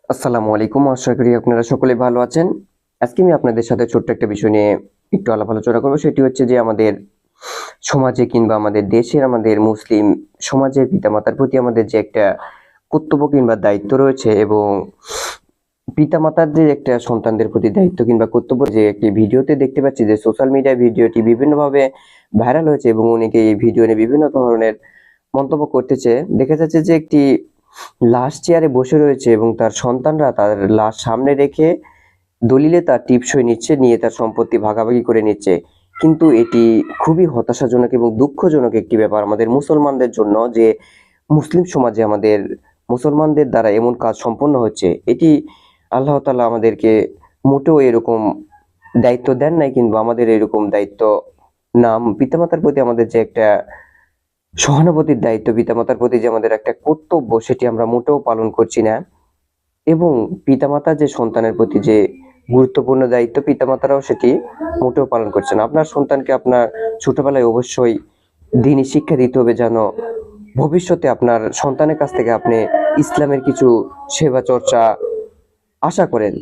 আসসালামু আলাইকুম। আশা করি আপনারা সকলে ভালো আছেন। আজকে আমি আপনাদের সাথে ছোট্ট একটা বিষয় নিয়ে একটু আলাপ আলোচনা করবো। সেটি হচ্ছে যে আমাদের সমাজে কিংবা আমাদের দেশের আমাদের মুসলিম সমাজের পিতামাতার প্রতি আমাদের যে একটা কর্তব্য কিংবা দায়িত্ব রয়েছে, এবং পিতামাতার যে একটা সন্তানদের প্রতি দায়িত্ব কিংবা কর্তব্য, যে একটি ভিডিওতে দেখতে পাচ্ছি যে সোশ্যাল মিডিয়ায় ভিডিওটি বিভিন্নভাবে ভাইরাল হয়েছে এবং অনেকে এই ভিডিও নিয়ে বিভিন্ন ধরনের মন্তব্য করতেছে। দেখা যাচ্ছে যে একটি লাশ চেয়ারে বসে রয়েছে এবং তার সন্তানরা তার লাশ সামনে রেখে দলিলে তার টিপসই নিচ্ছে, নিয়ে তার সম্পত্তি ভাগাভাগি করে নিচ্ছে। কিন্তু এটি খুবই হতাশাজনক এবং দুঃখজনক একটি ব্যাপার আমাদের মুসলমানদের জন্য, যে মুসলিম সমাজে আমাদের মুসলমানদের দ্বারা এমন কাজ সম্পন্ন হচ্ছে। এটি আল্লাহ তাআলা আমাদেরকে মোটেও এরকম দায়িত্ব দেন নাই, কিংবা আমাদের এরকম দায়িত্ব নাম পিতামাতার প্রতি আমাদের যে একটা সহানুভূতির দায়িত্ব, পিতামাতার প্রতি যে আমাদের একটা কর্তব্য, সেটি আমরা মোটেও পালন করছি না। এবং পিতামাতা যে সন্তানের প্রতি যে গুরুত্বপূর্ণ দায়িত্ব, পিতামাতারাও সেটি মোটেও পালন করছে না। আপনার সন্তানকে আপনার ছোটবেলায় অবশ্যই দ্বীনি শিক্ষা দিতে হবে, যেন ভবিষ্যতে আপনার সন্তানের কাছ থেকে আপনি ইসলামের কিছু সেবা চর্চা আশা করেন।